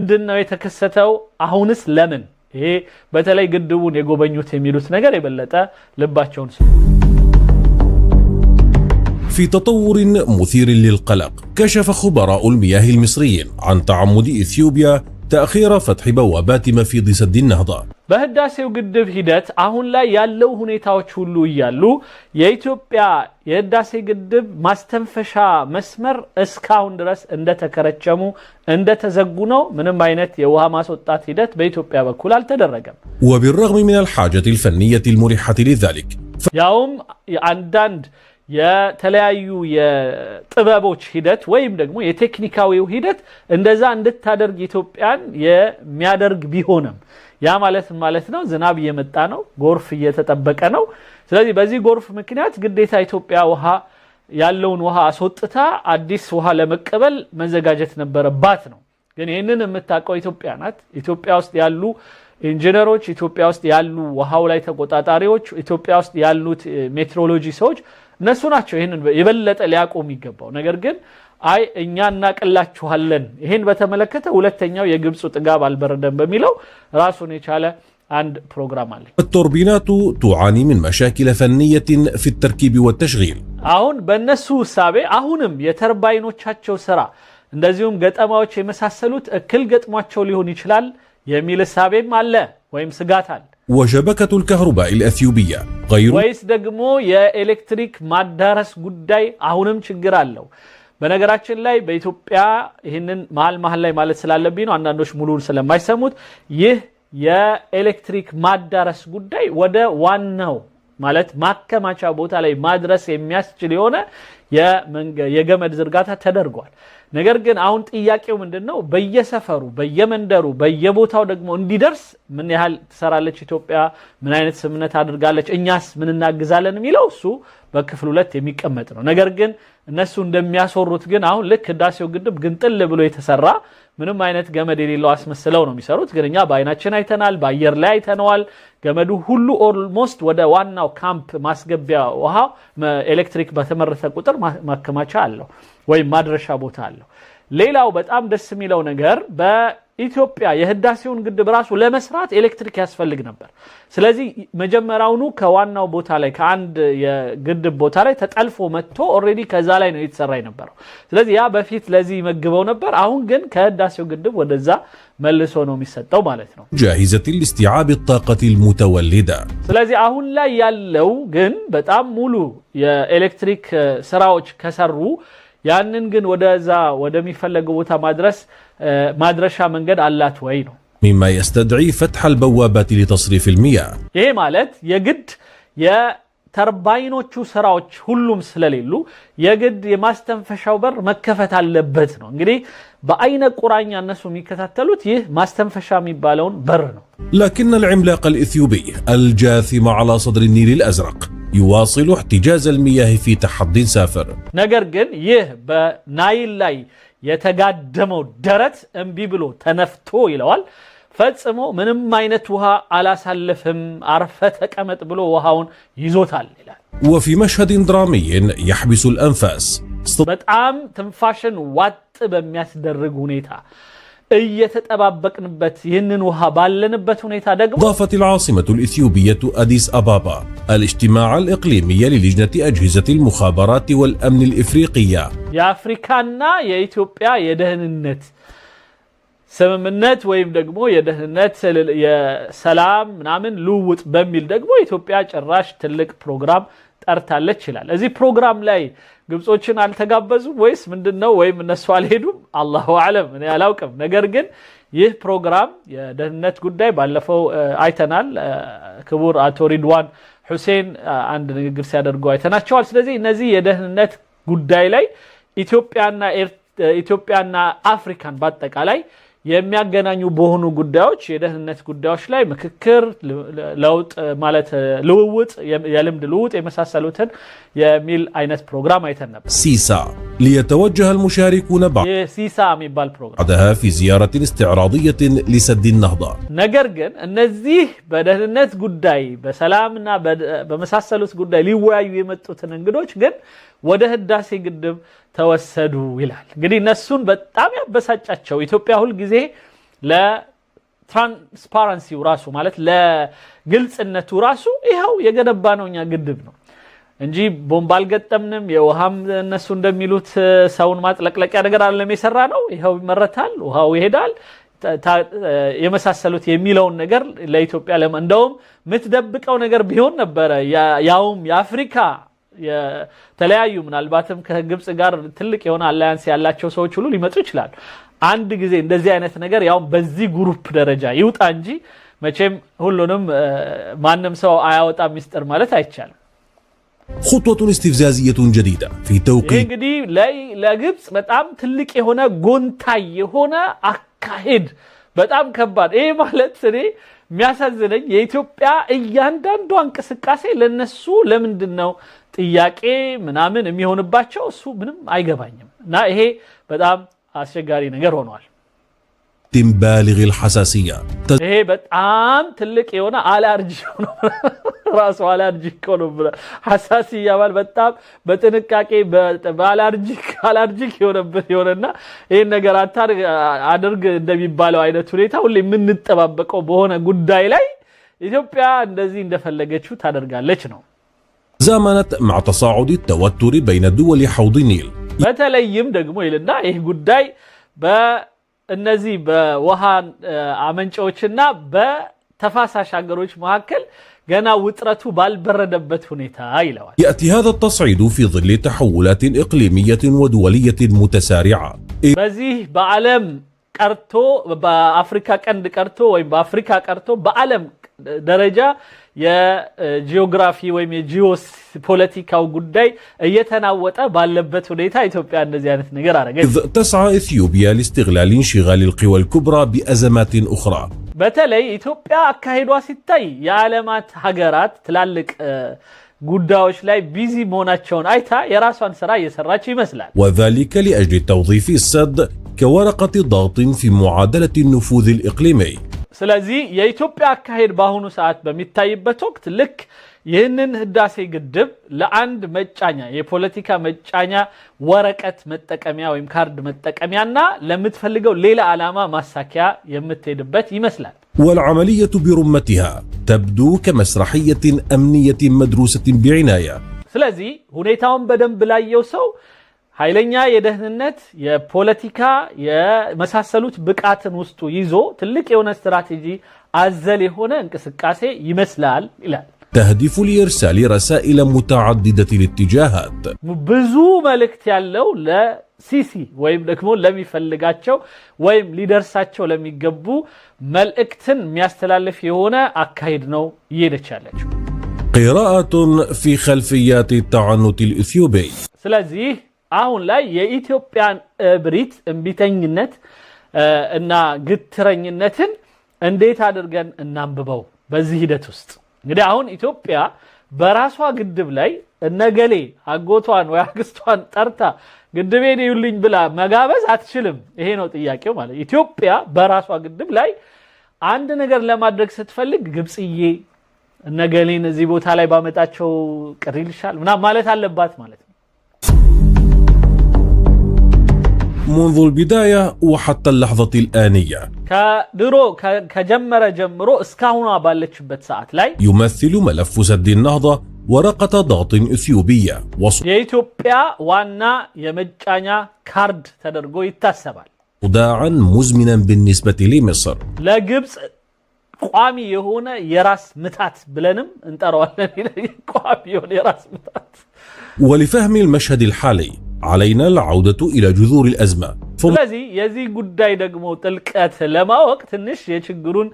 ምንድነው የተከሰተው አሁንስ ለምን ይሄ በተለይ ግድቡን የጎበኙት የሚሉት ነገር የበለጠ ልባቸውን في تطور مثير للقلق كشف خبراء المياه المصريين عن تعمد إثيوبيا تأخير فتح بوابات مفيض سد النهضة በህዳሴው ግድብ ሂደት አሁን ላይ ያለው ሁኔታዎች ሁሉ ይያሉ የኢትዮጵያ የህዳሴ ግድብ ማስተንፈሻ መስመር እስካሁን ድረስ እንደተከረቸሙ እንደተዘጉ ነው ምንም አይነት የውሃ ማስወጣት ሂደት በኢትዮጵያ በኩል አልተደረገም وبالرغم من الحاجة الفنية الملحة لذلك ያውም አንዳንድ የተለያዩ የጥበቦች ሂደት ወይም ደግሞ የቴክኒካዊው ሂደት እንደዛ እንድታደርግ ኢትዮጵያን የሚያደርግ ቢሆንም ያ ማለት ነው ዝናብ እየመጣ ነው ጎርፍ እየተጠበቀ ነው ስለዚህ በዚህ ጎርፍ ምክንያት ግዴታ ኢትዮጵያ ውሃ ያለውን ውሃ አስወጥታ አዲስ ውሃ ለመቀበል መዘጋጀት ነበረባት ነው ግን ይሄንን የምታቀው ኢትዮጵያ ናት ኢትዮጵያ ውስጥ ያሉ ኢንጂነሮች ኢትዮጵያ ውስጥ ያሉ ውሃው ላይ ተቆጣጣሪዎች ኢትዮጵያ ውስጥ ያሉት ሜትሮሎጂ ሰዎች እነሱ ናቸው ይሄንን የበለጠ ሊያቆም ይገባው ነገር ግን አይ እኛ እናቀላችኋለን ይሄን በተመለከተ ሁለተኛው የግብጽ ጥጋብ አልበረደም በሚለው ራሱን የቻለ አንድ ፕሮግራም አለ التوربينات تعاني من مشاكل فنية في التركيب والتشغيل አሁን በእነሱ ሐሳቤ አሁንም የተርባይኖቻቸው ስራ እንደዚሁም ገጠማዎች የመሳሰሉት እክል ገጥሟቸው ሊሆን ይችላል የሚል ሐሳቤም አለ ወይም ስጋት አለ وشبكة الكهرباء الأثيوبية غير ወይስ ደግሞ የኤሌክትሪክ ማዳረስ ጉዳይ አሁንም ችግር አለው በነገራችን ላይ በኢትዮጵያ ይሄንን መሃል ላይ ማለት ስላለብኝ ነው አንዳንዶች ሙሉን ስለማይሰሙት ይህ የኤሌክትሪክ ማዳረስ ጉዳይ ወደ ዋናው ማለት ማከማቻ ቦታ ላይ ማድረስ የሚያስችል የሆነ የገመድ ዝርጋታ ተደርጓል ነገር ግን አሁን ጥያቄው ምንድነው በየሰፈሩ በየመንደሩ በየቦታው ደግሞ እንዲደርስ ምን ያህል ተሰራለች ኢትዮጵያ ምን አይነት ስምነት አድርጋለች እኛስ ምን እናግዛለን የሚለው እሱ በክፍል 2 የሚቀመጥ ነው ነገር ግን እነሱ እንደሚያሶሩት ግን አሁን ልክ ህዳሴው ግድብ ግንጥል ብሎ የተሰራ ምንም አይነት ገመድ የሌለው አስመስለው ነው የሚሰሩት ግን እኛ በአይናችን አይተናል በአየር ላይ አይተናል ገመዱ ሁሉ ኦልሞስት ወደ ዋናው ካምፕ ማስገቢያ ውሃ ኤሌክትሪክ በተመረተ ቁጥር ማከማቻ አለው ወይ ማድረሻ ቦታ አለው ሌላው በጣም ደስ የሚለው ነገር በኢትዮጵያ የህዳሴውን ግድብ ራሱ ለመስራት ኤሌክትሪክ ያስፈልግ ነበር ስለዚህ መጀመሪያውኑ ከዋናው ቦታ ላይ ከአንድ የግድብ ቦታ ላይ ተጠልፎ መጥቶ ኦሬዲ ከዛ ላይ ነው የተሰራ የነበረው ስለዚህ ያ በፊት ለዚህ መግበው ነበር አሁን ግን ከህዳሴው ግድብ ወደዛ መልሶ ነው የሚሰጠው ማለት ነው جاهزة لاستيعاب الطاقة المتولدة ስለዚህ አሁን ላይ ያለው ግን በጣም ሙሉ የኤሌክትሪክ ስራዎች ከሰሩ ያንን ግን ወደዛ ወደሚፈለገው ቦታ ማድረሻ መንገድ አላት ወይ ነው مما يستدعي فتح البوابات لتصريف المياه ይሄ ማለት የግድ የተርባይኖቹ ስራዎች ሁሉም ስለሌሉ የግድ የማስተንፈሻው በር መከፈት አለበት ነው እንግዲህ በአይነ ቁራኛ እነሱ የሚከታተሉት ይህ ማስተንፈሻ የሚባለውን በር ነው لكن العملاق الإثيوبي الجاثم على صدر النيل الأزرق يواصل احتجاز المياه في تحدي سافر ነገር ግን ይህ በናይል ላይ የተጋደመው ደረት እንቢ ብሎ ተነፍቶ ይለዋል ፈጽሞ ምንም አይነት ውሃ አላሳለፈም አርፈ ተቀመጥ ብሎ ውሃውን ይዞታል ይላል وفي مشهد درامي يحبس الأنفاس በጣም ትንፋሽን ዋጥ በሚያስደርግ ሁኔታ እየተጠባበቅንበት ይህንን ውሃ ባለንበት ሁኔታ ደግሞ ضافت العاصمة الإثيوبية أديس أبابا الاجتماع الإقليمي للجنة أجهزة المخابرات والأمن الإفريقية የአፍሪካና የኢትዮጵያ የደህንነት ስምምነት ወይም ደግሞ የደህንነት የሰላም ምናምን ልውውጥ በሚል ደግሞ ኢትዮጵያ ጭራሽ ትልቅ ፕሮግራም ጠርታለች ይላል እዚህ ፕሮግራም ላይ ግብጾችን አልተጋበዙም ወይስ ምንድነው ወይም እነሱ አልሄዱም አላሁ አለም እኔ አላውቅም ነገር ግን ይህ ፕሮግራም የደህንነት ጉዳይ ባለፈው አይተናል ክቡር አቶ ሪድዋን ሁሴን አንድ ንግግር ሲያደርጉ አይተናቸዋል ስለዚህ እነዚህ የደህንነት ጉዳይ ላይ ኢትዮጵያና አፍሪካን በአጠቃላይ የሚያገናኙ በሆኑ ጉዳዮች የደህንነት ጉዳዮች ላይ ምክክር ለውጥ ማለት ልውውጥ የልምድ ልውውጥ የመሳሰሉትን የሚል አይነት ፕሮግራም አይተን ነበር سيسا ليتوجه المشاركون ሲሳ የሚባል ፕሮግራም بعدها في زيارة استعراضية لسد النهضة ነገር ግን እነዚህ በደህንነት ጉዳይ በሰላምና በመሳሰሉት ጉዳይ ሊወያዩ የመጡትን እንግዶች ግን ወደ ህዳሴ ግድብ ተወሰዱ ይላል እንግዲህ እነሱን በጣም ያበሳጫቸው ኢትዮጵያ ሁሉ ጊዜ ለትራንስፓረንሲው ራሱ ማለት ለግልጽነቱ ራሱ ይሄው የገነባ ነውኛ ግድብ ነው እንጂ ቦምብ አልገጠምንም የውሃም እነሱ እንደሚሉት ሰውን ማጥለቅለቂያ ነገር አይደለም የሰራ ነው ይሄው ይመረታል ውሃው ይሄዳል የመሳሰሉት የሚለውን ነገር ለኢትዮጵያ እንደውም ምትደብቀው ነገር ቢሆን ነበር ያውም የአፍሪካ የተለያዩ ምናልባትም ከግብጽ ጋር ትልቅ የሆነ አላያንስ ያላቸው ሰዎች ሁሉ ሊመጡ ይችላል አንድ ጊዜ እንደዚህ አይነት ነገር ያውም በዚህ ግሩፕ ደረጃ ይውጣ እንጂ መቼም ሁሉንም ማንንም ሰው አያወጣ ሚስጥር ማለት አይቻልም خطوة استفزازية جديدة في توقيت እንግዲህ ለግብጽ በጣም ትልቅ የሆነ ጎንታይ የሆነ አካሄድ በጣም ከባድ ይሄ ማለት እኔ የሚያሳዝነኝ የኢትዮጵያ እያንዳንዱ እንቅስቃሴ ለነሱ ለምንድነው ጥያቄ ምናምን የሚሆንባቸው እሱ ምንም አይገባኝም እና ይሄ በጣም አስቸጋሪ ነገር ሆኗል بالغ الحساسية ይሄ በጣም ትልቅ የሆነ አለርጂ ነው ራሱ አለርጂ ነው ሐሳሲያ ማለት በጣም በጥንቃቄ በአለርጂክ የሆነና ይሄን ነገር አድርግ እንደሚባለው አይነት ሁኔታ ሁሌ የምንጠባበቀው በሆነ ጉዳይ ላይ ኢትዮጵያ እንደዚህ እንደፈለገችው ታደርጋለች ነው زامنت مع تصاعد التوتر بين دول حوض النيل በተለይም ደግሞ ይልና ይሄ ጉዳይ በእነዚህ በውሃ አመንጮችና በተፋሳሽ ሀገሮች መካከል ገና ውጥረቱ ባልበረደበት ሁኔታ ይለዋል يأتي هذا التصعيد في ظل تحولات إقليمية ودولية متسارعة በዚህ በዓለም ቀርቶ በአፍሪካ ቀንድ ቀርቶ ወይ በአፍሪካ ቀርቶ በዓለም ደረጃ የጂኦግራፊ ወይም የጂኦስ ፖለቲካው ጉዳይ እየተናወጠ ባለበት ሁኔታ ኢትዮጵያ እንደዚህ አይነት ነገር አረገች تسعى إثيوبيا لاستغلال انشغال القوى الكبرى بأزمات أخرى በተለይ ኢትዮጵያ አካሄዷ ሲታይ የዓለማት ሀገራት ትላልቅ ጉዳዮች ላይ ቢዚ መሆናቸውን አይታ የራሷን ስራ እየሰራች ይመስላል وذلك لأجل توظيف السد كورقة ضغط في معادلة النفوذ الإقليمي ስለዚህ የኢትዮጵያ አካሄድ በአሁኑ ሰዓት በሚታይበት ወቅት ልክ ይህንን ህዳሴ ግድብ ለአንድ መጫኛ የፖለቲካ መጫኛ ወረቀት መጠቀሚያ ወይም ካርድ መጠቀሚያና ለምትፈልገው ሌላ ዓላማ ማሳኪያ የምትሄድበት ይመስላል والعملية برمتها تبدو كمسرحية أمنية مدروسة بعناية ስለዚህ ሁኔታውን በደንብ ላየው ሰው ኃይለኛ የደህንነት የፖለቲካ የመሳሰሉት ብቃትን ውስጡ ይዞ ትልቅ የሆነ ስትራቴጂ አዘል የሆነ እንቅስቃሴ ይመስላል ይላል تهدف لإرسال رسائل متعددة الاتجاهات ብዙ መልእክት ያለው ለሲሲ ወይም ደግሞ ለሚፈልጋቸው ወይም ሊደርሳቸው ለሚገቡ መልእክትን የሚያስተላልፍ የሆነ አካሄድ ነው እየደቻለችው قراءة في خلفيات التعنت الإثيوبي ስለዚህ አሁን ላይ የኢትዮጵያን እብሪት እንቢተኝነት እና ግትረኝነትን እንዴት አድርገን እናንብበው በዚህ ሂደት ውስጥ እንግዲህ አሁን ኢትዮጵያ በራሷ ግድብ ላይ እነገሌ አጎቷን ወይ አክስቷን ጠርታ ግድቤን ይውልኝ ብላ መጋበዝ አትችልም ይሄ ነው ጥያቄው ማለት ኢትዮጵያ በራሷ ግድብ ላይ አንድ ነገር ለማድረግ ስትፈልግ ግብጽዬ እነገሌን እዚህ ቦታ ላይ ባመጣቸው ቅሪልሻል ማለት አለባት ማለት ነው منذ البداية وحتى اللحظة الآنية كدرو كجمر جمرو اسكاونا بالتشبت ساعات لاي يمثل ملف سد النهضة ورقة ضغط إثيوبية የኢትዮጵያ ዋና የመጫኛ ካርድ ተደርጎ ይታሰባል صداعا مزمنا بالنسبة لمصر ለግብጽ ቋሚ የሆነ የራስ ምታት ብለንም እንጠራዋለን ቋሚ የሆነ የራስ ምታት ولفهم المشهد الحالي علينا العودة إلى جذور الأزمة ስለዚህ የዚህ ጉዳይ ደግሞ ጥልቀት ለማወቅ ትንሽ የችግሩን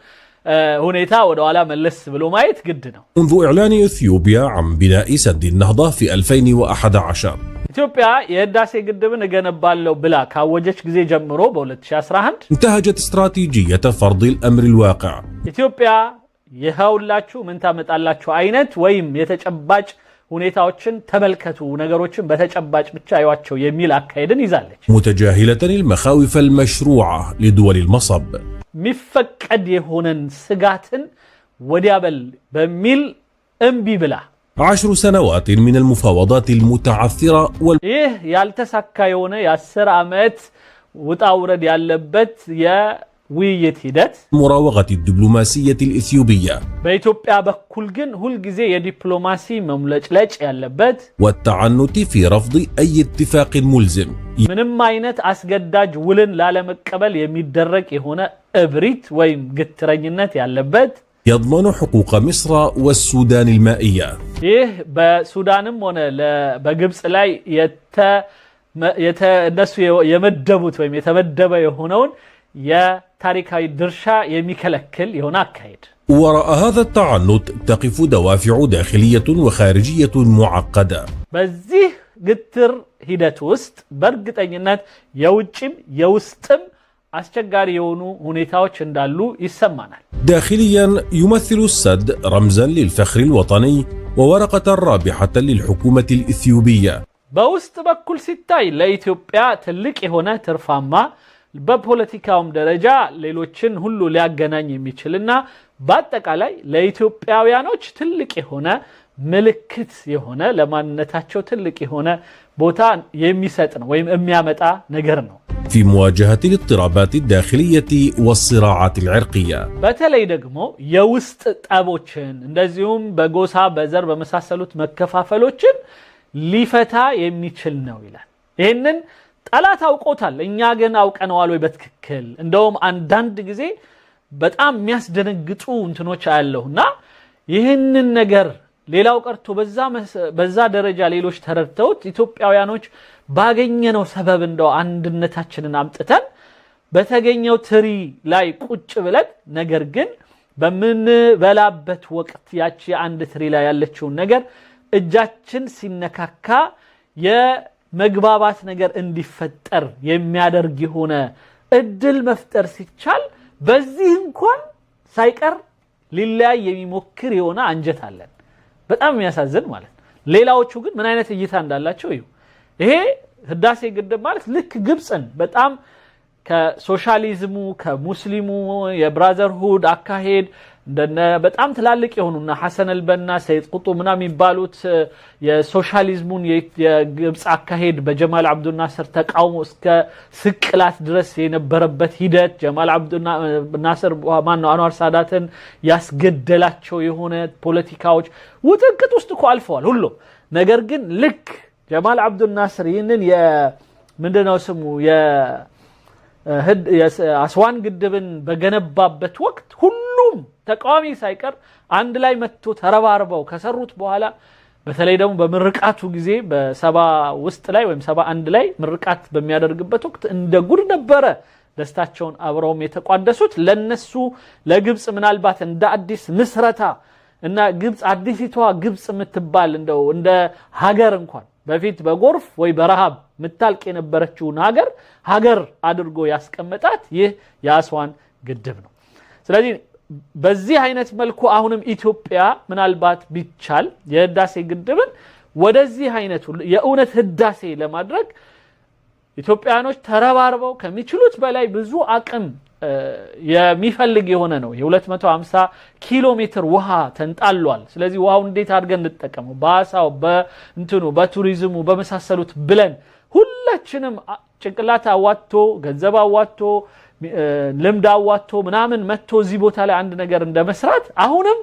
ሁኔታ ወደ ኋላ መለስ ብሎ ማየት ግድ ነው منذ إعلان إثيوبيا عن بناء سد النهضة في 2011 ኢትዮጵያ የህዳሴ ግድብን እገነባለሁ ብላ ካወጀች ጊዜ ጀምሮ በ2011 انتهجت استراتيجية فرض الأمر الواقع ኢትዮጵያ ይኸውላችሁ ምን ታመጣላችሁ አይነት ወይም የተጨባጭ ሁኔታዎችን ተመልከቱ ነገሮችን በተጨባጭ ብቻ አይዋቸው የሚል አካሄድን ይዛለች متجاهلة المخاوف المشروعة لدول المصب ሚፈቀድ የሆነን ስጋትን ወዲያበል በሚል እምቢ ብላ 10 سنوات من المفاوضات المتعثرة ይህ ያልተሳካ የሆነ የ10 ዓመት ውጣውረድ ያለበት ውይይት ሂደት مراوغة الدبلوماسية الإثيوبية በኢትዮጵያ በኩል ግን ሁል ጊዜ የዲፕሎማሲ መምለጭለጭ ያለበት والتعنت في رفض أي اتفاق ملزم ምንም አይነት አስገዳጅ ውልን ላለመቀበል የሚደረግ የሆነ እብሪት ወይም ግትረኝነት ያለበት يضمن حقوق مصر والسودان المائية ይህ በሱዳንም ሆነ በግብጽ ላይ እነሱ የመደቡት ወይም የተመደበ የሆነውን የታሪካዊ ድርሻ የሚከለክል የሆነ አካሄድ وراء هذا التعنت تقف دوافع داخلية وخارجية معقدة በዚህ ግትር ሂደት ውስጥ በእርግጠኝነት የውጭም የውስጥም አስቸጋሪ የሆኑ ሁኔታዎች እንዳሉ ይሰማናል داخليا يمثل السد رمزا للفخر الوطني وورقة رابحة للحكومة الإثيوبية በውስጥ በኩል ሲታይ ለኢትዮጵያ ትልቅ የሆነ ትርፋማ በፖለቲካውም ደረጃ ሌሎችን ሁሉ ሊያገናኝ የሚችልና በአጠቃላይ ለኢትዮጵያውያኖች ትልቅ የሆነ ምልክት የሆነ ለማንነታቸው ትልቅ የሆነ ቦታ የሚሰጥ ነው ወይም የሚያመጣ ነገር ነው في مواجهة الاضطرابات الداخلية والصراعات العرقية በተለይ ደግሞ የውስጥ ጠቦችን እንደዚሁም በጎሳ በዘር በመሳሰሉት መከፋፈሎችን ሊፈታ የሚችል ነው ይላል ይሄንን ጠላት አውቆታል እኛ ግን አውቀነዋል ወይ በትክክል እንደውም አንዳንድ ጊዜ በጣም የሚያስደነግጡ እንትኖች አያለውና ይሄንን ነገር ሌላው ቀርቶ በዛ ደረጃ ሌሎች ተረድተውት ኢትዮጵያውያኖች ባገኘነው ሰበብ እንደው አንድነታችንን አምጥተን በተገኘው ትሪ ላይ ቁጭ ብለን ነገር ግን በመንበላበት ወቅት ያቺ አንድ ትሪ ላይ ያለችው ነገር እጃችን ሲነካካ የመግባባት ነገር እንዲፈጠር የሚያደርግ የሆነ እድል መፍጠር ሲቻል በዚህ እንኳን ሳይቀር ሊለያይ የሚሞክር የሆነ አንጀት አለን በጣም የሚያሳዝን ማለት ሌላዎቹ ግን ምን አይነት እይታ እንዳላቸው እዩ ይሄ ህዳሴ ግድብ ማለት ልክ ግብጽን በጣም ከሶሻሊዝሙ ከሙስሊሙ የብራዘርሁድ አካሄድ እንደነ በጣም ትላልቅ የሆኑና ሐሰን አልበና ሰይድ ቁጡ ምናም ይባሉት የሶሻሊዝሙን የግብጽ አካሄድ በጀማል አብዱል ናስር ተቃውሞ እስከ ስቅላት ድረስ የነበረበት ሂደት ጀማል አብዱል ናስር ማነው አንዋር ሳዳትን ያስገደላቸው የሆነ ፖለቲካዎች ውጥንቅጥ ውስጥ እኮ አልፈዋል ሁሉ ነገር ግን ልክ ጀማል አብዱል ናስር ይህንን ምንድነው ስሙ አስዋን ግድብን በገነባበት ወቅት ሁሉም ተቃዋሚ ሳይቀር አንድ ላይ መጥቶ ተረባርበው ከሰሩት በኋላ በተለይ ደግሞ በምርቃቱ ጊዜ በ70 ውስጥ ላይ ወይም 71 ላይ ምርቃት በሚያደርግበት ወቅት እንደ ጉድ ነበረ ደስታቸውን አብረውም የተቋደሱት ለነሱ ለግብጽ ምናልባት እንደ አዲስ ምስረታ እና ግብጽ አዲሲቷ ግብጽ የምትባል እንደው እንደ ሀገር እንኳን በፊት በጎርፍ ወይ በረሃብ ምታልቅ የነበረችውን ሀገር አድርጎ ያስቀመጣት ይህ የአስዋን ግድብ ነው ስለዚህ በዚህ አይነት መልኩ አሁንም ኢትዮጵያ ምናልባት ቢቻል የህዳሴ ግድብን ወደዚህ አይነት የእውነት ህዳሴ ለማድረግ ኢትዮጵያኖች ተረባርበው ከሚችሉት በላይ ብዙ አቅም የሚፈልግ የሆነ ነው የ250 ኪሎ ሜትር ውሃ ተንጣሏል ስለዚህ ውሃው እንዴት አድርገን እንጠቀመው ባሳው በእንትኑ በቱሪዝሙ በመሳሰሉት ብለን ሁላችንም ጭንቅላት አዋጥቶ ገንዘብ አዋጥቶ ልምድ አዋጥቶ ምናምን መጥቶ እዚህ ቦታ ላይ አንድ ነገር እንደመስራት አሁንም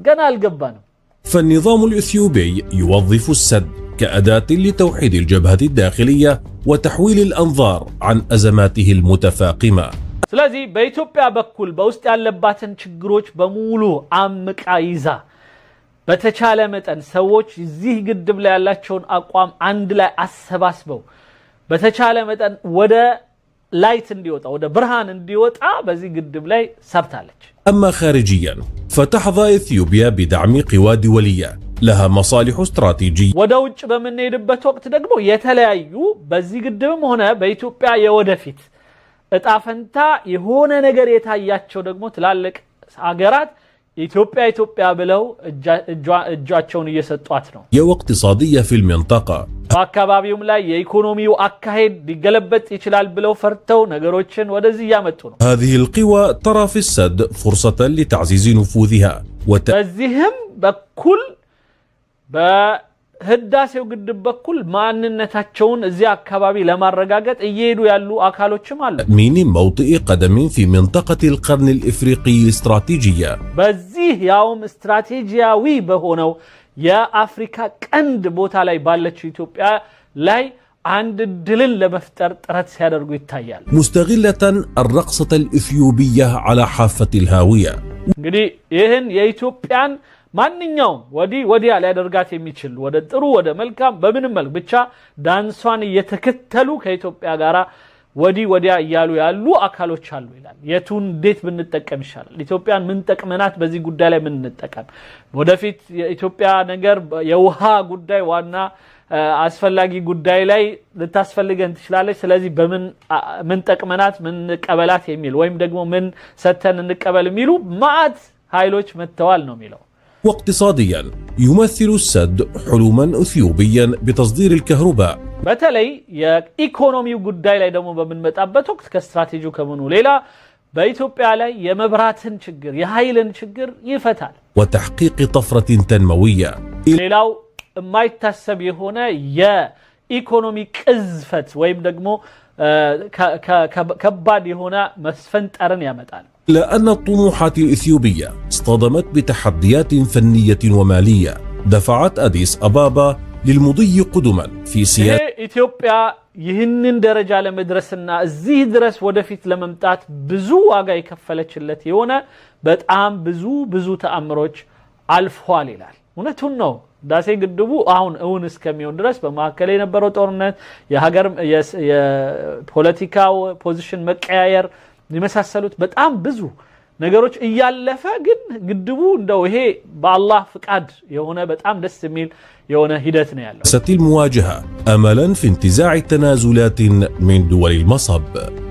ገና አልገባንም فالنظام الإثيوبي يوظف السد كأداة لتوحيد الجبهة الداخلية وتحويل الأنظار عن أزماته المتفاقمة ስለዚህ በኢትዮጵያ በኩል በውስጥ ያለባትን ችግሮች በሙሉ አምቃ ይዛ በተቻለ መጠን ሰዎች እዚህ ግድብ ላይ ያላቸውን አቋም አንድ ላይ አሰባስበው በተቻለ መጠን ወደ ላይት እንዲወጣ ወደ ብርሃን እንዲወጣ በዚህ ግድብ ላይ ሰርታለች أما خارجيا فتحظى إثيوبيا بدعم قوى دولية لها مصالح استراتيجية ወደ ውጭ በመነሄድበት ወቅት ደግሞ የተለያዩ በዚህ ግድብም ሆነ በኢትዮጵያ የወደፊት እጣፈንታ የሆነ ነገር የታያቸው ደግሞ ትላልቅ ሀገራት ኢትዮጵያ ብለው እጃቸውን እየሰጧት ነው واقتصادية في المنطقة በአካባቢውም ላይ የኢኮኖሚው አካሄድ ሊገለበጥ ይችላል ብለው ፈርተው ነገሮችን ወደዚህ ያመጡ ነው هذه القوى ترى في السد فرصة لتعزيز نفوذها በዚህም በኩል በህዳሴው ግድብ በኩል ማንነታቸውን እዚያ አካባቢ ለማረጋገጥ እየሄዱ ያሉ አካሎችም አሉ። من موطئ قدم في منطقة القرن الإفريقي الاستراتيجية በዚህ ያውም ስትራቴጂያዊ በሆነው የአፍሪካ ቀንድ ቦታ ላይ ባለችው ኢትዮጵያ ላይ عند الدلن لمفتر ترات سيادر يتايال مستغلة الرقصة الإثيوبية على حافة الهاوية እንግዲህ ይህን የኢትዮጵያን ማንኛውም ወዲ ያለ ያደርጋት የሚችል ወደ ጥሩ ወደ መልካም በምንም መልክ ብቻ ዳንሷን እየተከተሉ ከኢትዮጵያ ጋራ ወዲያ እያሉ ያሉ አካሎች አሉ ይላል። የቱን እንዴት ብንጠቀም ይሻላል? ኢትዮጵያን ምን ጠቅመናት በዚህ ጉዳይ ላይ ምን እንጠቀም? ወደፊት የኢትዮጵያ ነገር የውሃ ጉዳይ ዋና አስፈላጊ ጉዳይ ላይ ልታስፈልገን ትችላለች። ስለዚህ በምን ምን ጠቅመናት ምን እንቀበላት የሚል ወይም ደግሞ ምን ሰተን እንቀበል የሚሉ ማአት ኃይሎች መተዋል ነው የሚለው። واقتصاديا يمثل السد حلما اثيوبيا بتصدير الكهرباء በተለይ የኢኮኖሚው ጉዳይ ላይ ደግሞ በመንመጣበት ወቅት ከስትራቴጂው ከመኑ ሌላ በኢትዮጵያ ላይ የመብራትን ችግር የኃይልን ችግር ይፈታል። وتحقيق طفرة تنموية ሌላው የማይታሰብ የሆነ የኢኮኖሚ ቅዝፈት ወይም ደግሞ ከባድ የሆነ መስፈንጠርን ያመጣል። لأن الطموحات الإثيوبية اصطدمت بتحديات فنية ومالية دفعت أديس أبابا للمضي قدما في سياسة ኢትዮጵያ ይህንን ደረጃ ለመድረስና እዚህ ድረስ ወደፊት ለመምጣት ብዙ ዋጋ የከፈለችለት የሆነ በጣም ብዙ ተአምሮች አልፏል ይላል። እውነቱን ነው። ህዳሴ ግድቡ አሁን እውን እስከሚሆን ድረስ በማከለ የነበረው ጦርነት የሀገር የፖለቲካው ፖዚሽን መቀያየር የመሳሰሉት በጣም ብዙ ነገሮች እያለፈ ግን ግድቡ እንደው ይሄ በአላህ ፍቃድ የሆነ በጣም ደስ የሚል የሆነ ሂደት ነው ያለው። ستي المواجهة أملا في انتزاع تنازلات من دول المصب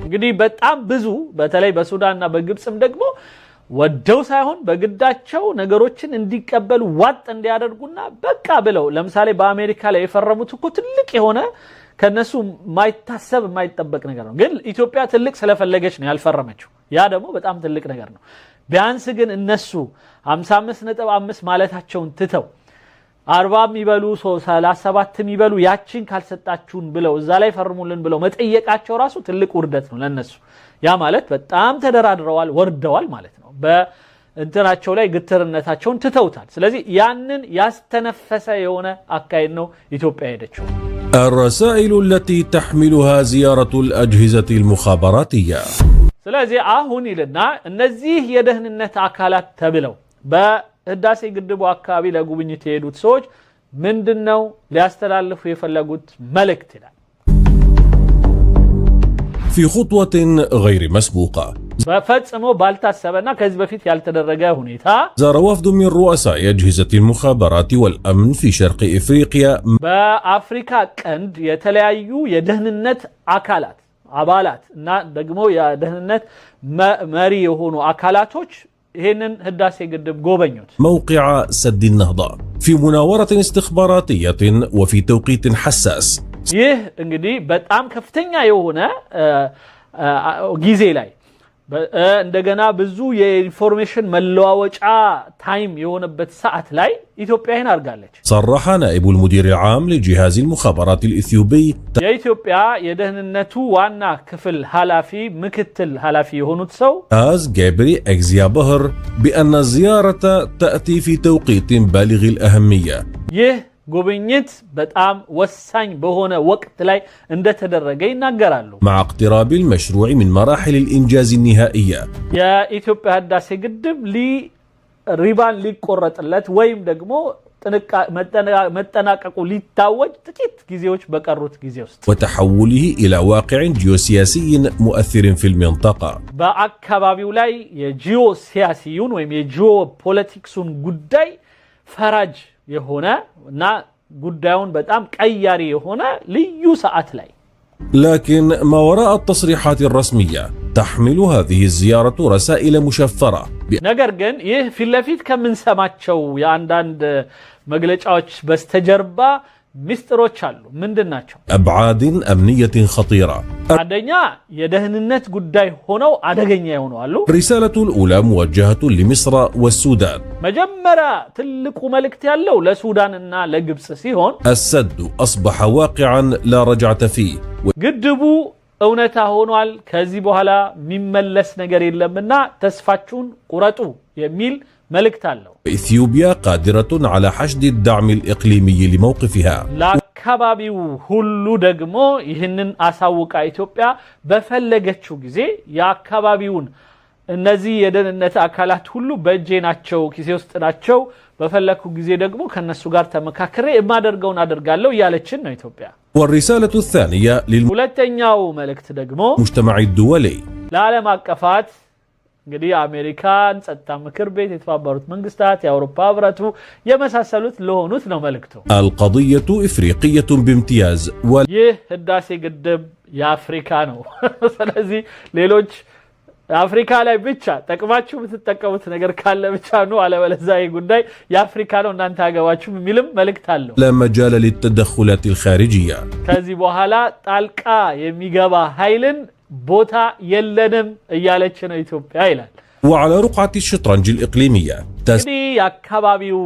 እንግዲህ በጣም ብዙ በተለይ በሱዳንና በግብጽም ደግሞ ወደው ሳይሆን በግዳቸው ነገሮችን እንዲቀበሉ ዋጥ እንዲያደርጉና በቃ ብለው ለምሳሌ በአሜሪካ ላይ የፈረሙት እኮ ትልቅ የሆነ ከነሱ ማይታሰብ ማይጠበቅ ነገር ነው። ግን ኢትዮጵያ ትልቅ ስለፈለገች ነው ያልፈረመችው። ያ ደግሞ በጣም ትልቅ ነገር ነው። ቢያንስ ግን እነሱ 55.5 ማለታቸውን ትተው 40 ይበሉ 37 ይበሉ ያቺን ካልሰጣችሁን ብለው እዛ ላይ ፈርሙልን ብለው መጠየቃቸው ራሱ ትልቅ ውርደት ነው ለነሱ። ያ ማለት በጣም ተደራድረዋል ወርደዋል ማለት ነው። በእንትናቸው ላይ ግትርነታቸውን ትተውታል። ስለዚህ ያንን ያስተነፈሰ የሆነ አካሄድ ነው ኢትዮጵያ ሄደችው። الرسائل التي تحملها زيارة الأجهزة المخابراتية ስለዚህ አሁን ይልና እነዚህ የደህንነት አካላት ተብለው በህዳሴ ግድቡ አካባቢ ለጉብኝት የሄዱት ሰዎች ምንድነው ሊያስተላልፉ የፈለጉት መልእክት ይላል። في خطوة غير مسبوقة በፈጽሞ ባልታሰበና ከዚህ በፊት ያልተደረገ ሁኔታ زار وفد من رؤساء أجهزة المخابرات والأمن في شرق إفريقيا በአፍሪካ ቀንድ የተለያዩ የደህንነት አካላት አባላት እና ደግሞ የደህንነት መሪ የሆኑ አካላቶች ይሄንን ህዳሴ ግድብ ጎበኙት። موقع سد النهضة في مناورة استخباراتية وفي توقيت حساس ይህ እንግዲህ በጣም ከፍተኛ የሆነ ጊዜ ላይ እንደገና ብዙ የኢንፎርሜሽን መለዋወጫ ታይም የሆነበት ሰዓት ላይ ኢትዮጵያን አርጋለች። صرح نائب المدير العام لجهاز المخابرات الإثيوبي የኢትዮጵያ የደህንነቱ ዋና ክፍል ኃላፊ ምክትል ኃላፊ የሆኑት ሰው آز جابري أكزيا بهر بأن الزيارة تأتي في توقيت بالغ الأهمية ይህ ጉብኝት በጣም ወሳኝ በሆነ ወቅት ላይ እንደተደረገ ይናገራሉ። مع اقتراب المشروع من مراحل الإنجاز النهائية የኢትዮጵያ ህዳሴ ግድብ ሪባን ሊቆረጥለት ወይም ደግሞ መጠናቀቁ ሊታወጅ ጥቂት ጊዜዎች በቀሩት ጊዜ ውስጥ وتحوله إلى واقع جيوسياسي مؤثر في المنطقة በአካባቢው ላይ የጂኦሲያሲውን ወይም የጂኦፖለቲክሱን ጉዳይ ፈራጅ የሆነ እና ጉዳዩን በጣም ቀያሪ የሆነ ልዩ ሰዓት ላይ لكن ما وراء التصريحات الرسمية تحمل هذه الزيارة رسائل مشفرة ነገር ግን ይህ ፊት ለፊት ከምንሰማቸው የአንዳንድ መግለጫዎች በስተጀርባ ሚስጥሮች አሉ ምንድናቸው أبعاد أمنية خطيرة አንደኛ የደህንነት ጉዳይ ሆነው አደገኛ ይሆናሉ الرسالة الأولى موجهة لمصر والسودان መጀመሪያ ትልቁ መልእክት ያለው ለሱዳንና ለግብጽ ሲሆን السد أصبح واقعا لا رجعة فيه ግድቡ እውነታ ሆኗል ከዚህ በኋላ የሚመለስ ነገር የለምና ተስፋችሁን ቁረጡ የሚል መልእክት አለው إثيوبيا قادرة على حشد الدعم الإقليمي لموقفها ለአካባቢው ሁሉ ደግሞ ይህንን አሳውቃ ኢትዮጵያ በፈለገችው ጊዜ የአካባቢውን እነዚህ የደህንነት አካላት ሁሉ በእጄ ናቸው ኪሴ ውስጥ ናቸው በፈለኩ ጊዜ ደግሞ ከነሱ ጋር ተመካክሬ የማደርገውን አደርጋለሁ ያለችን ነው ኢትዮጵያ والرسالة الثانية ሁለተኛው መልእክት ደግሞ للمجتمع الدولي ለዓለም አቀፋት እንግዲህ አሜሪካን ጸጥታ ምክር ቤት የተባበሩት መንግስታት የአውሮፓ ህብረቱ የመሳሰሉት ለሆኑት ነው መልእክቱ القضية إفريقية بامتياز ይህ ህዳሴ ግድብ የአፍሪካ ነው ስለዚህ ሌሎች አፍሪካ ላይ ብቻ ተቀማችሁ ብትጠቀሙት ነገር ካለ ብቻ ነው አለበለዚያ ጉዳይ የአፍሪካ ነው እናንተ አገባችሁ የሚልም መልእክት አለው لا مجال للتدخلات الخارجية ከዚህ በኋላ ጣልቃ የሚገባ ኃይልን ቦታ የለንም እያለች ነው ኢትዮጵያ ይላል وعلى رقعة الشطرنج الإقليمية እንግዲህ የአካባቢው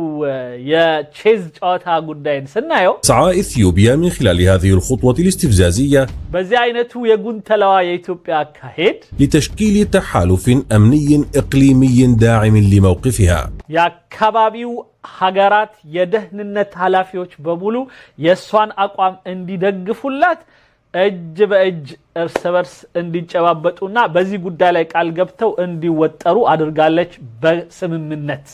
የቼዝ ጨዋታ ጉዳይን ስናየው تسعى إثيوبيا من خلال هذه الخطوة الاستفزازية በዚህ አይነቱ የጉንተላዋ የኢትዮጵያ አካሄድ لتشكيل تحالف أمني إقليمي داعم لموقفها የአካባቢው ሀገራት የደህንነት ኃላፊዎች በሙሉ የሷን አቋም እንዲደግፉላት እጅ በእጅ እርስ በርስ እንዲጨባበጡና በዚህ ጉዳይ ላይ ቃል ገብተው እንዲወጠሩ አድርጋለች በስምምነት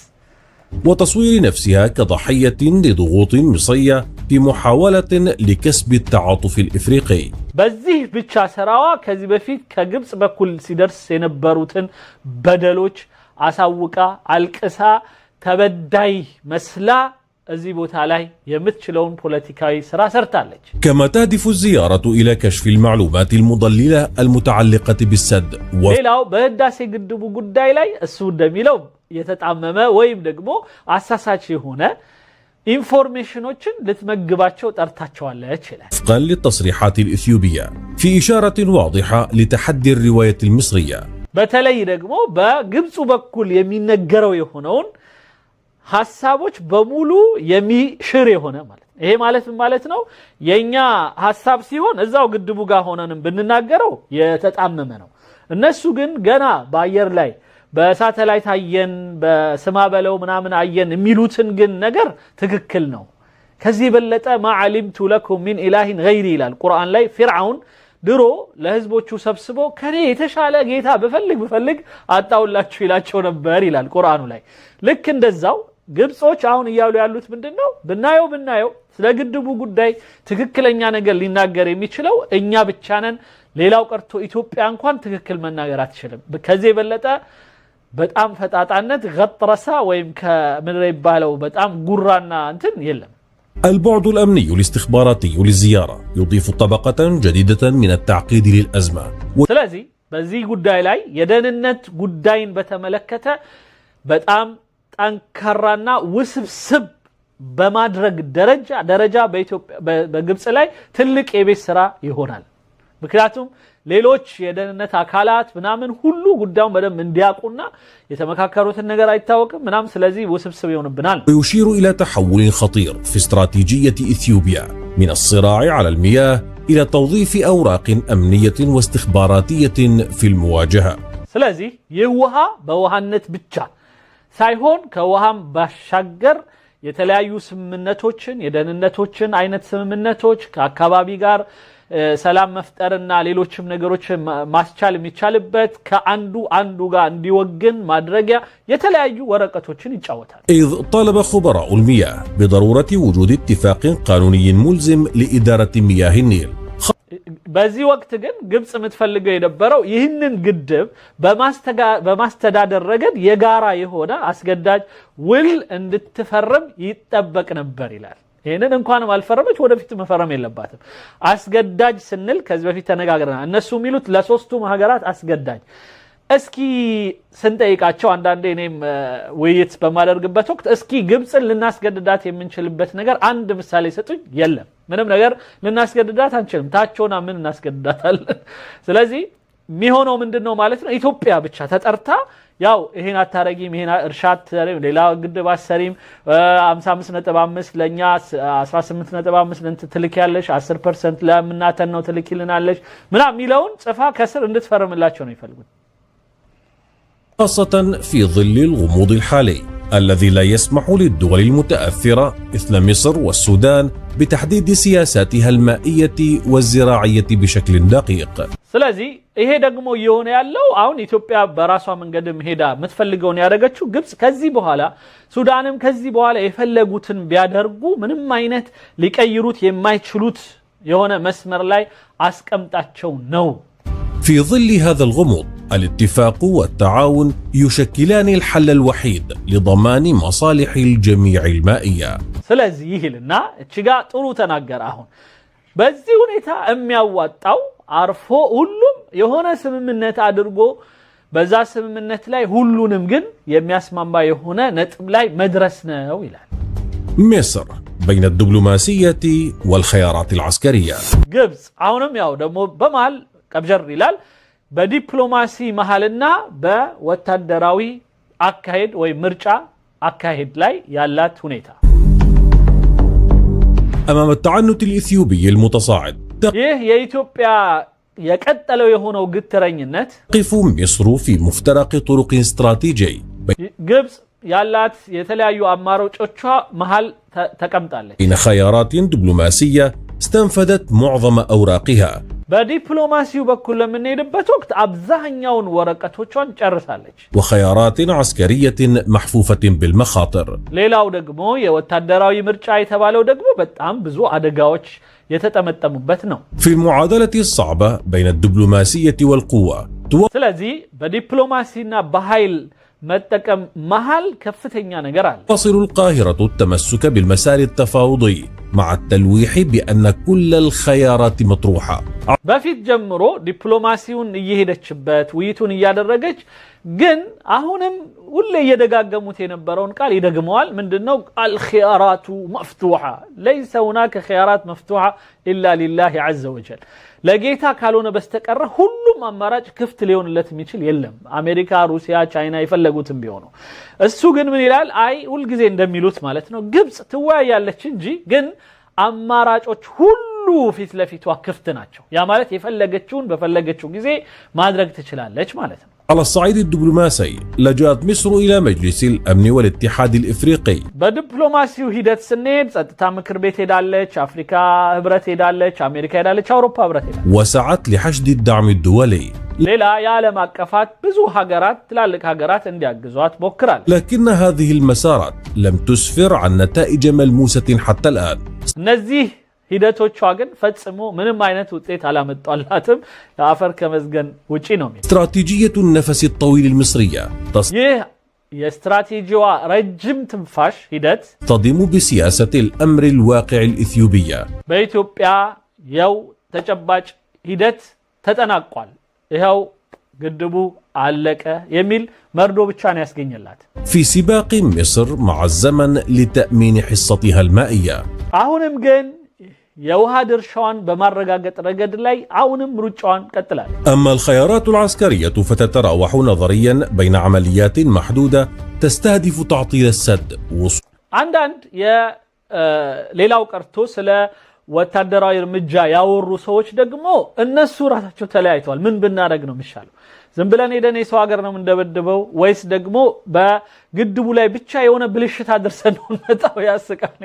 وتصوير نفسها كضحية لضغوط مصرية في محاولة لكسب التعاطف الإفريقي በዚህ ብቻ ስራዋ ከዚህ በፊት ከግብጽ በኩል ሲደርስ የነበሩትን በደሎች አሳውቃ አልቅሳ ተበዳይ መስላ እዚህ ቦታ ላይ የምትችለውን ፖለቲካዊ ስራ ሰርታለች كما تهدف الزيارة إلى كشف المعلومات المضللة المتعلقة بالسد ሌላው በህዳሴ ግድቡ ጉዳይ ላይ እሱ እንደሚለው የተጣመመ ወይም ደግሞ አሳሳች የሆነ ኢንፎርሜሽኖችን ልትመግባቸው ጠርታቸዋለች ይላል وفقا للتصريحات الإثيوبية في إشارة واضحة لتحدي الرواية المصرية በተለይ ደግሞ በግብጽ በኩል የሚነገረው የሆነውን ሐሳቦች በሙሉ የሚሽር የሆነ ማለት ይሄ ማለት ነው የኛ ሐሳብ ሲሆን እዛው ግድቡ ጋር ሆነንም ብንናገረው የተጣመመ ነው እነሱ ግን ገና በአየር ላይ በሳተላይት አየን በስማ በለው ምናምን አየን የሚሉትን ግን ነገር ትክክል ነው ከዚህ በለጠ ማዓሊምቱ ለኩም ሚን ኢላሂን ገይሪ ይላል ቁርአን ላይ ፍርዓውን ድሮ ለህዝቦቹ ሰብስቦ ከኔ የተሻለ ጌታ በፈልግ አጣውላችሁ ይላቸው ነበር ይላል ቁርአኑ ላይ ልክ እንደዛው ግብጾች አሁን ይያሉ ያሉት ምንድነው ብናየው ስለ ግድቡ ጉዳይ ትክክለኛ ነገር ሊናገር የሚችለው እኛ ብቻ ነን ሌላው ቀርቶ ኢትዮጵያ እንኳን ትክክል መናገር አትችልም ከዚህ በለጠ በጣም ፈጣጣነት ገጥረሳ ወይም ከምድር ይባለው በጣም ጉራና እንትን የለም البعد الأمني الاستخباراتي للزيارة يضيف طبقة جديدة من التعقيد للأزمة ስለዚህ በዚህ ጉዳይ ላይ የደህንነት ጉዳይን በተመለከተ በጣም ጠንካራና ውስብስብ በማድረግ ደረጃ በኢትዮጵያ በግብጽ ላይ ትልቅ የቤት ስራ ይሆናል ምክንያቱም ሌሎች የደህንነት አካላት ምናምን ሁሉ ጉዳዩን በደንብ እንዲያቁና የተመካከሩትን ነገር አይታወቅም ምናምን ስለዚህ ውስብስብ ይሆንብናል ويشير إلى تحول خطير في استراتيجية إثيوبيا من الصراع على المياه إلى توظيف أوراق أمنية واستخباراتية في المواجهة ስለዚህ የውሃ በውሃነት ብቻ ሳይሆን ከውሃም ባሻገር የተለያዩ ስምምነቶችን የደህንነቶችን አይነት ስምምነቶች ከአካባቢ ጋር ሰላም መፍጠርና ሌሎችም ነገሮች ማስቻል የሚቻልበት ከአንዱ ጋር እንዲወግን ማድረጊያ የተለያዩ ወረቀቶችን ይጫወታል إذ طالب خبراء المياه بضرورة وجود اتفاق قانوني ملزم لإدارة مياه النيل በዚህ ወቅት ግን ግብጽ የምትፈልገው የነበረው ይህንን ግድብ በማስተዳደር ረገድ የጋራ የሆነ አስገዳጅ ውል እንድትፈርም ይጠበቅ ነበር ይላል ይሄንን እንኳን ማልፈረመች ወደፊት መፈረም የለባትም አስገዳጅ ስንል ከዚህ በፊት ተነጋግረናል እነሱ የሚሉት ለሶስቱም ሀገራት አስገዳጅ እስኪ ስንጠይቃቸው አንዳንዴ እኔም ውይይት በማደርግበት ወቅት እስኪ ግብፅን ልናስገድዳት የምንችልበት ነገር አንድ ምሳሌ ሰጡኝ። የለም ምንም ነገር ልናስገድዳት አንችልም። ታቾና ምን እናስገድዳታለን? ስለዚህ የሚሆነው ምንድነው ማለት ነው? ኢትዮጵያ ብቻ ተጠርታ ያው ይሄን አታረጊም፣ ይሄን እርሻ አትሰሪም፣ ሌላ ግድብ አትሰሪም፣ 55.5 ለኛ 18.5 ለንት ትልኪያለሽ፣ 10% ለምናተን ነው ትልኪልናለሽ ምናምን ሚለውን ጽፋ ከስር እንድትፈርምላቸው ነው ይፈልጉት። خاصة في ظل الغموض الحالي الذي لا يسمح للدول المتأثرة مثل مصر والسودان بتحديد سياساتها المائية والزراعية بشكل دقيق. ስለዚህ ይሄ ደግሞ የሆነ ያለው አሁን ኢትዮጵያ በራሷ መንገድም ሄዳ የምትፈልገውን ያደረገችው ግብጽ ከዚህ በኋላ ሱዳንም ከዚህ በኋላ የፈለጉትን ቢያደርጉ ምንም አይነት ሊቀይሩት የማይችሉት የሆነ መስመር ላይ አስቀምጣቸው ነው። في ظل هذا الغموض الاتفاق والتعاون يشكلان الحل الوحيد لضمان مصالح الجميع المائية. ስለዚህ ይህልና እቺጋ ጥሩ ተናገር። አሁን በዚህ ሁኔታ የሚያዋጣው አርፎ ሁሉም የሆነ ስምምነት አድርጎ በዛ ስምምነት ላይ ሁሉንም ግን የሚያስማማ የሆነ ነጥብ ላይ መድረስ ነው ይላል። مصر بين الدبلوماسية والخيارات العسكرية. ግብጽ አሁንም ያው ደግሞ በመሃል ቀብጀር ይላል በዲፕሎማሲ መሃልና በወታደራዊ አካሄድ ወይ ምርጫ አካሄድ ላይ ያላት ሁኔታ أمام التعنت الإثيوبي المتصاعد ይህ የኢትዮጵያ የቀጠለው የሆነው ግትረኝነት تقف مصر في مفترق طرق استراتيجي ግብጽ ያላት የተለያዩ አማራጮቿ መሃል ተቀምጣለች። بين خيارات دبلوماسية استنفدت معظم أوراقها በዲፕሎማሲው በኩል ለምንሄድበት ወቅት አብዛኛውን ወረቀቶቿን ጨርሳለች። وخيارات عسكرية محفوفة بالمخاطر ሌላው ደግሞ የወታደራዊ ምርጫ የተባለው ደግሞ በጣም ብዙ አደጋዎች የተጠመጠሙበት ነው። في المعادلة الصعبة بين الدبلوماسية والقوة ስለዚህ በዲፕሎማሲና በኃይል መጠቀም መሃል ከፍተኛ ነገር አለ። تصل القاهرة التمسك بالمسار التفاوضي مع التلويح بأن كل الخيارات مطروحة. በፊት ጀምሮ ዲፕሎማሲውን እየሄደችበት ውይይቱን እያደረገች ግን አሁንም ሁሌ እየደጋገሙት የነበረውን ቃል ይደግመዋል። ምንድነው? الخيارات مفتوحة ليس هناك خيارات مفتوحة إلا لله عز وجل ለጌታ ካልሆነ በስተቀር ሁሉም አማራጭ ክፍት ሊሆንለት የሚችል የለም። አሜሪካ፣ ሩሲያ፣ ቻይና ይፈለጉትም ቢሆኑ እሱ ግን ምን ይላል? አይ ሁሉ ጊዜ እንደሚሉት ማለት ነው ግብጽ ትወያያለች እንጂ ግን አማራጮች ሁሉ ፊት ለፊቷ ክፍት ናቸው። ያ ማለት የፈለገችውን በፈለገችው ጊዜ ማድረግ ትችላለች ማለት ነው። على الصعيد الدبلوماسي لجأت مصر إلى مجلس الأمن والاتحاد الإفريقي. በዲፕሎማሲው ሂደት ስንሄድ ጸጥታ ምክር ቤት ሄዳለች፣ አፍሪካ ህብረት ሄዳለች፣ አሜሪካ ሄዳለች፣ አውሮፓ ህብረት ሄዳለች። وسعت لحشد الدعم الدولي. ሌላ የዓለም አቀፋት ብዙ ሀገራት ትላልቅ ሀገራት እንዲያግዟት ሞክራለች። لكن هذه المسارات لم تسفر عن نتائج ملموسة حتى الآن. እነዚህ ሂደቶቿ ግን ፈጽሞ ምንም አይነት ውጤት አላመጣላትም። ለአፈር ከመዝገን ውጪ ነው። استراتيجية النفس الطويل المصرية ይህ የስትራቴጂዋ ረጅም ትንፋሽ ሂደት تصطدم بسياسة الأمر الواقع الإثيوبية. በኢትዮጵያ የው ተጨባጭ ሂደት ተጠናቋል፣ ይሄው ግድቡ አለቀ የሚል መርዶ ብቻ ነው ያስገኘላት። في سباق مصر مع الزمن لتأمين حصتها المائية. አሁንም ግን የውሃ ድርሻዋን በማረጋገጥ ረገድ ላይ አሁንም ሩጫዋን ቀጥላለች። أما الخيارات العسكرية فتتراوح نظريا بين عمليات محدودة تستهدف تعطيل السد. አንዳንድ የሌላው ቀርቶ ስለ ወታደራዊ እርምጃ ያወሩ ሰዎች ደግሞ እነሱ ራሳቸው ተለያይተዋል። ምን ብናደርግ ነው የሚሻለው? ዝም ብለን ሄደን የሰው ሀገር ነው እንደበድበው ወይስ ደግሞ በግድቡ ላይ ብቻ የሆነ ብልሽት አድርሰን ነው መጣው? ያስቃል።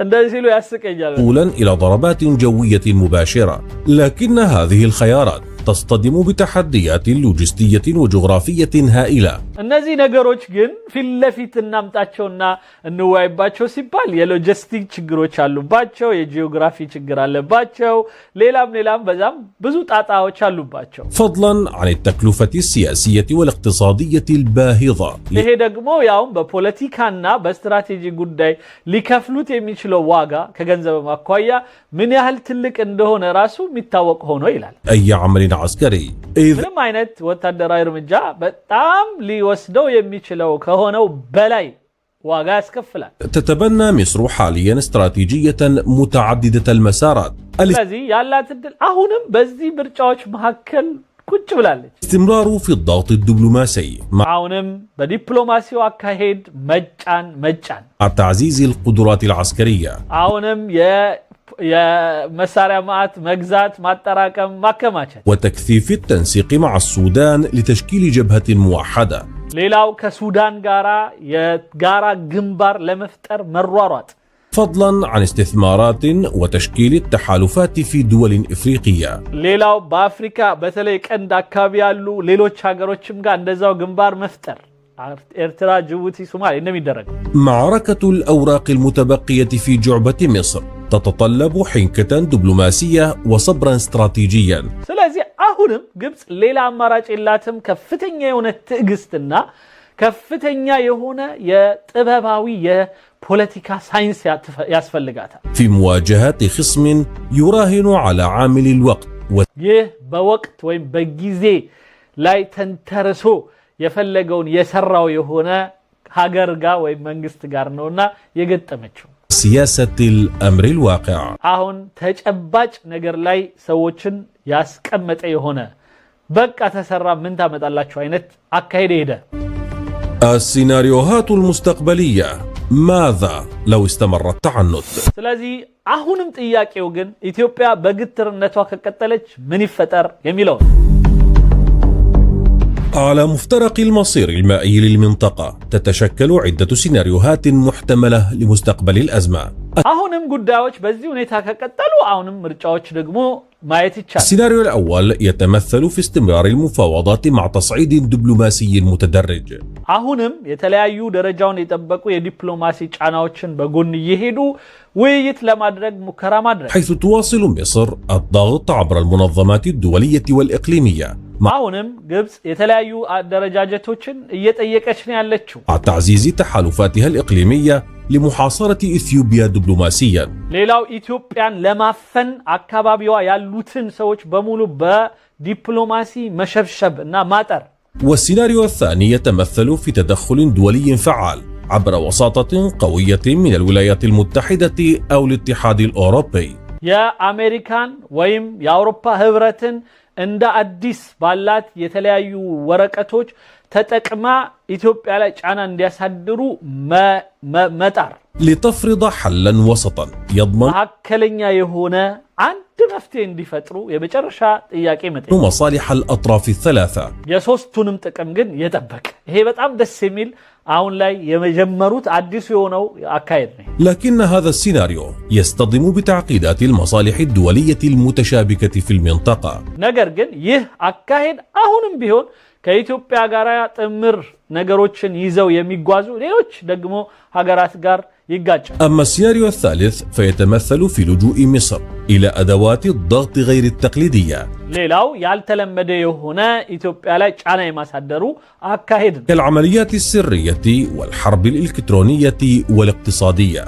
እንደዚህ ሲሉ ያስቀኛል። طولا إلى ضربات جوية مباشرة، لكن هذه الخيارات تصطدم بتحديات لوجستية وجغرافية هائلة. እነዚህ ነገሮች ግን ፊት ለፊት እናምጣቸውና እንወያይባቸው ሲባል የሎጂስቲክ ችግሮች አሉባቸው፣ የጂኦግራፊ ችግር አለባቸው፣ ሌላም በዛም ብዙ ጣጣዎች አሉባቸው። فضلا عن التكلفة السياسية والاقتصادية الباهظة. ይሄ ደግሞ ያውም በፖለቲካና በስትራቴጂ ጉዳይ ሊከፍሉት የሚችለው ዋጋ ከገንዘብ ማኳያ ምን ያህል ትልቅ እንደሆነ ራሱ የሚታወቅ ሆኖ ይላል። أي عمل عسكري ምንም አይነት ወታደራዊ እርምጃ በጣም ሊወስደው የሚችለው ከሆነው በላይ ዋጋ ያስከፍላል። تتبنى مصر حاليا استراتيجية متعددة المسارات ስለዚህ ያላት እድል አሁንም በዚህ ምርጫዎች መካከል ቁጭ ብላለች። استمرار في الضغط الدبلوماسي አሁንም በዲፕሎማሲው አካሄድ መጫን مع تعزيز القدرات العسكرية አሁንም የመሳሪያ ማዕት መግዛት ማጠራቀም ማከማቸት وتكثيف التنسيق مع السودان لتشكيل جبهة موحدة ሌላው ከሱዳን ጋራ የጋራ ግንባር ለመፍጠር መሯሯጥ فضلا عن استثمارات وتشكيل التحالفات في دول إفريقية ሌላው በአፍሪካ በተለይ ቀንድ አካባቢ ያሉ ሌሎች ሀገሮችም ጋር እንደዛው ግንባር መፍጠር ኤርትራ፣ ጅቡቲ፣ ሶማሌ እንደሚደረግ معركة الأوراق المتبقية في جعبة مصر تتطلب حنكة دبلوماسية وصبرا استراتيجيا ስለዚህ አሁንም ግብጽ ሌላ አማራጭ የላትም ከፍተኛ የሆነ ትዕግስትና ከፍተኛ የሆነ የጥበባዊ የፖለቲካ ሳይንስ ያስፈልጋታል في مواجهة خصم يراهن على عامل الوقت ይህ በወቅት ወይም በጊዜ ላይ ተንተርሶ የፈለገውን የሰራው የሆነ ሀገር ጋር ወይም መንግስት ጋር ነውና የገጠመችው سياسة الأمر الواقع አሁን ተጨባጭ ነገር ላይ ሰዎችን ያስቀመጠ የሆነ በቃ ተሰራ ምን ታመጣላችሁ አይነት አካሄድ ሄደ السيناريوهات المستقبلية ماذا لو استمر التعنت ስለዚህ አሁንም ጥያቄው ግን ኢትዮጵያ በግትርነቷ ከቀጠለች ምን ይፈጠር የሚለው على مفترق المصير المائي للمنطقة تتشكل عدة سيناريوهات محتملة لمستقبل الأزمة አሁንም ጉዳዮች በዚህ ሁኔታ ከቀጠሉ አሁንም ምርጫዎች ደግሞ ማየት ይቻላል السيناريو الأول يتمثل في استمرار المفاوضات مع تصعيد دبلوماسي متدرج አሁንም የተለያዩ ደረጃውን የጠበቁ የዲፕሎማሲ ጫናዎችን በጎን እየሄዱ ውይይት ለማድረግ ሙከራ ማድረግ حيث تواصل مصر الضغط عبر المنظمات الدولية والإقليمية አሁንም ግብጽ የተለያዩ አደረጃጀቶችን እየጠየቀች ነው ያለችው مع تعزيز تحالفاتها الإقليمية لمحاصرة إثيوبيا دبلوماسيا ሌላው ኢትዮጵያን ለማፈን አካባቢዋ ያሉትን ሰዎች በሙሉ በዲፕሎማሲ መሸብሸብ እና ማጠር والسيناريو الثاني يتمثل في تدخل دولي فعال عبر وساطة قوية من الولايات المتحدة أو الاتحاد الأوروبي የአሜሪካን ወይም የአውሮፓ ህብረትን እንደ አዲስ ባላት የተለያዩ ወረቀቶች ተጠቅማ ኢትዮጵያ ላይ ጫና እንዲያሳድሩ መጣር لتفرض حلا وسطا يضمن መካከለኛ የሆነ አንድ መፍትሄ እንዲፈጥሩ የመጨረሻ ጥያቄ መጠየቅ مصالح الأطراف الثلاثة የሶስቱንም ጥቅም ግን የጠበቀ ይሄ በጣም ደስ የሚል አሁን ላይ የመጀመሩት አዲሱ የሆነው አካሄድ ነው لكن هذا السيناريو يصطدم بتعقيدات المصالح الدولية المتشابكة في المنطقة ነገር ግን ይህ አካሄድ አሁንም ቢሆን ከኢትዮጵያ ጋር ጥምር ነገሮችን ይዘው የሚጓዙ ሌሎች ደግሞ ሀገራት ጋር يقاجع. أما السيناريو الثالث فيتمثل في لجوء مصر إلى أدوات الضغط غير التقليدية ሌላው ያልተለመደ የሆነ ኢትዮጵያ ላይ ጫና የማሳደሩ አካሄድ كالعمليات السرية والحرب الإلكترونية والاقتصادية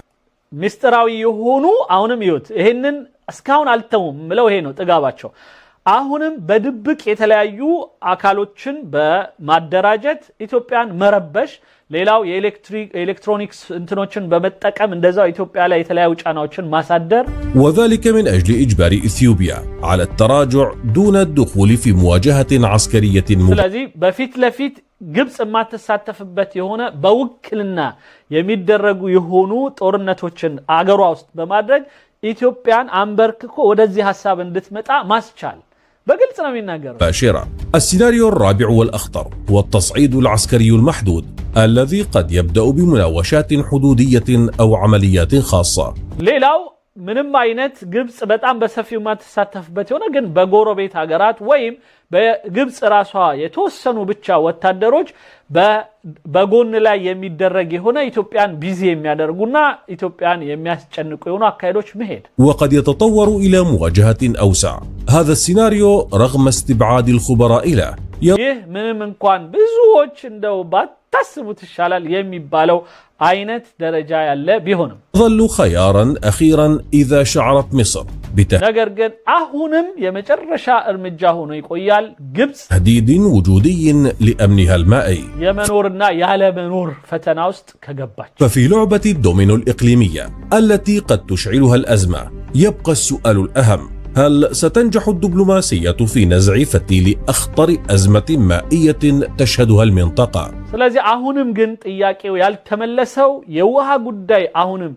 ሚስጥራዊ የሆኑ አሁንም ይወት ይሄንን እስካሁን አልተውም ምለው ይሄ ነው ጥጋባቸው አሁንም በድብቅ የተለያዩ አካሎችን በማደራጀት ኢትዮጵያን መረበሽ ሌላው የኤሌክትሮኒክስ እንትኖችን በመጠቀም እንደዛው ኢትዮጵያ ላይ የተለያዩ ጫናዎችን ማሳደር وذلك من أجل إجبار إثيوبيا على التراجع دون الدخول في مواجهة عسكرية ስለዚህ በፊት ለፊት ግብጽ ማተሳተፍበት የሆነ በውክልና የሚደረጉ የሆኑ ጦርነቶችን አገሯ ውስጥ በማድረግ ኢትዮጵያን አንበርክኮ ወደዚህ ሐሳብ እንድትመጣ ማስቻል بقلت أنا من ناقر باشرة. السيناريو الرابع والأخطر هو التصعيد العسكري المحدود الذي قد يبدأ بمناوشات حدودية أو عمليات خاصة ሌላው ምንም አይነት ግብጽ በጣም በሰፊው ማተሳተፍበት የሆነ ግን በጎረቤት ሀገራት ወይም በግብጽ ራሷ የተወሰኑ ብቻ ወታደሮች በጎን ላይ የሚደረግ የሆነ ኢትዮጵያን ቢዚ የሚያደርጉና ኢትዮጵያን የሚያስጨንቁ የሆኑ አካሄዶች መሄድ وقد يتطور إلى مواجهة أوسع هذا السيناريو رغم استبعاد الخبراء له ይህ ምንም እንኳን ብዙዎች እንደው ባታስቡት ይሻላል የሚባለው አይነት ደረጃ ያለ ቢሆንም يظل خيارا أخيرا إذا شعرت مصر ነገር ግን አሁንም የመጨረሻ እርምጃ ሆኖ ይቆያል ግብጽ تهديد وجودي لأمنها المائي የመኖርና ያለ መኖር ፈተና ውስጥ ከገባች ففي لعبة الدومينو الإقليمية التي قد تشعلها الأزمة يبقى السؤال الأهم هل ستنجح الدبلوماسية في نزع فتيل أخطر أزمة مائية تشهدها المنطقة؟ ስለዚህ አሁንም ግን ጥያቄው ያልተመለሰው የውሃ ጉዳይ አሁንም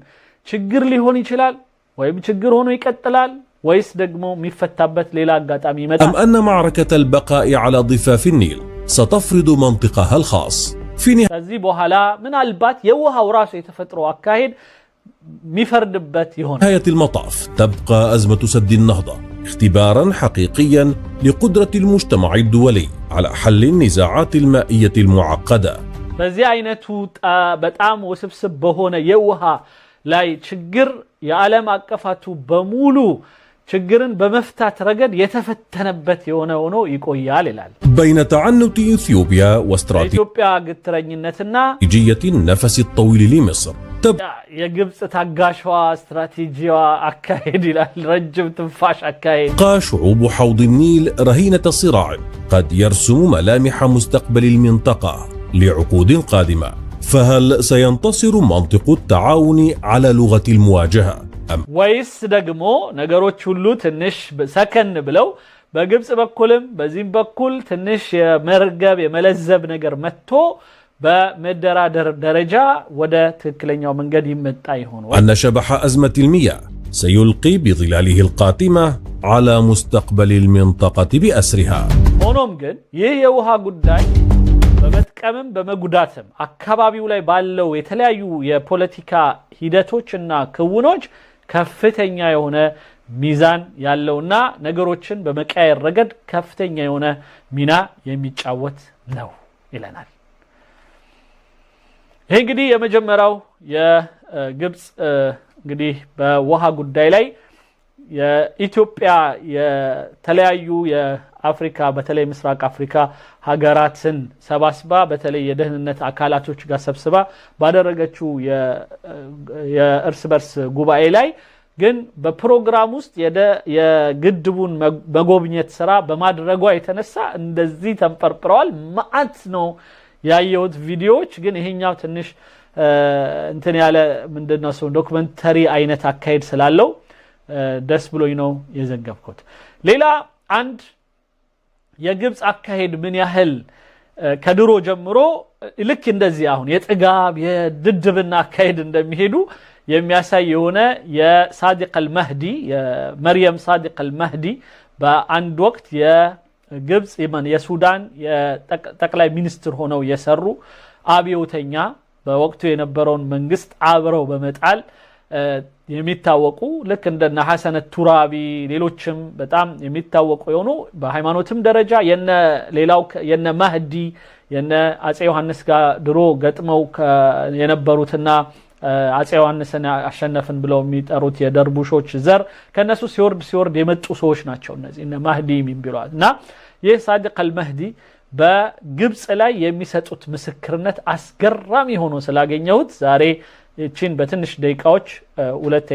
ችግር ሊሆን ይችላል ወይም ችግር ሆኖ ይቀጥላል ወይስ ደግሞ የሚፈታበት ሌላ አጋጣሚ ይመጣል أم أن معركة البقاء على ضفاف النيل ستفرض منطقها الخاص في ከዚህ በኋላ ምናልባት የውሃው ራሱ የተፈጥሮ አካሄድ مفردبت يهون نهاية المطاف تبقى أزمة سد النهضة اختبارا حقيقيا لقدرة المجتمع الدولي على حل النزاعات المائية المعقدة بزي عينتو بتعام وسبسب بهونا يوها لاي تشجر يعلم أكفاتو بمولو تشجرن بمفتات رقد يتفتنبت يونا ونو يقويا للال بين تعنت إثيوبيا واستراتيجية النفس الطويل لمصر يا جبس تاغاشوا استراتيجيا اكايد الى الرجم تنفاش اكايد شعوب حوض النيل رهينة صراع قد يرسم ملامح مستقبل المنطقة لعقود قادمة فهل سينتصر منطق التعاون على لغة المواجهة ويس دغمو ነገሮች ሁሉ ትንሽ ሰከን ብለው በግብጽ በኩልም በዚህም በኩል ትንሽ የመርገብ የመለዘብ ነገር መጥቶ بمدرادر درجة ودا تكلنيو من قد يمتع يهون أن شبح أزمة المياه سيلقي بظلاله القاتمة على مستقبل المنطقة بأسرها هونوم قد يهيوها قداي بمتكامم بمقداتم أكبابي ولاي بالو يتلايو يا بوليتيكا هيداتوچنا كونوج كفتن يهونا ميزان يالونا نقروچن بمكاير رقد كفتن يهونا مينا يميچاوت نو إلى نال ይሄ እንግዲህ የመጀመሪያው የግብጽ እንግዲህ በውሃ ጉዳይ ላይ የኢትዮጵያ የተለያዩ የአፍሪካ በተለይ ምስራቅ አፍሪካ ሀገራትን ሰባስባ በተለይ የደህንነት አካላቶች ጋር ሰብስባ ባደረገችው የእርስ በርስ ጉባኤ ላይ ግን በፕሮግራም ውስጥ የግድቡን መጎብኘት ስራ በማድረጓ የተነሳ እንደዚህ ተንፈርፍረዋል ማአት ነው ያየሁት ቪዲዮዎች ግን ይሄኛው ትንሽ እንትን ያለ ምንድነው ሰው ዶክመንተሪ አይነት አካሄድ ስላለው ደስ ብሎኝ ነው የዘገብኩት ሌላ አንድ የግብጽ አካሄድ ምን ያህል ከድሮ ጀምሮ ልክ እንደዚህ አሁን የጥጋብ የድድብና አካሄድ እንደሚሄዱ የሚያሳይ የሆነ የሳዲቅ አልመህዲ የመርየም ሳዲቅ አልመህዲ በአንድ ወቅት ግብጽ የማን የሱዳን የጠቅላይ ሚኒስትር ሆነው የሰሩ አብዮተኛ በወቅቱ የነበረውን መንግስት አብረው በመጣል የሚታወቁ ልክ እንደነ ሐሰን ቱራቢ ሌሎችም በጣም የሚታወቁ የሆኑ በሃይማኖትም ደረጃ ሌላው የነ ማህዲ የነ አጼ ዮሐንስ ጋር ድሮ ገጥመው የነበሩትና አጼ ዮሐንስን አሸነፍን ብለው የሚጠሩት የደርቡሾች ዘር ከነሱ ሲወርድ የመጡ ሰዎች ናቸው እነዚህ እነ ማህዲ የሚባሉና ይህ ሳዲቅ አልመህዲ በግብጽ ላይ የሚሰጡት ምስክርነት አስገራሚ ሆኖ ስላገኘሁት ዛሬ እቺን በትንሽ ደቂቃዎች ሁለተኛ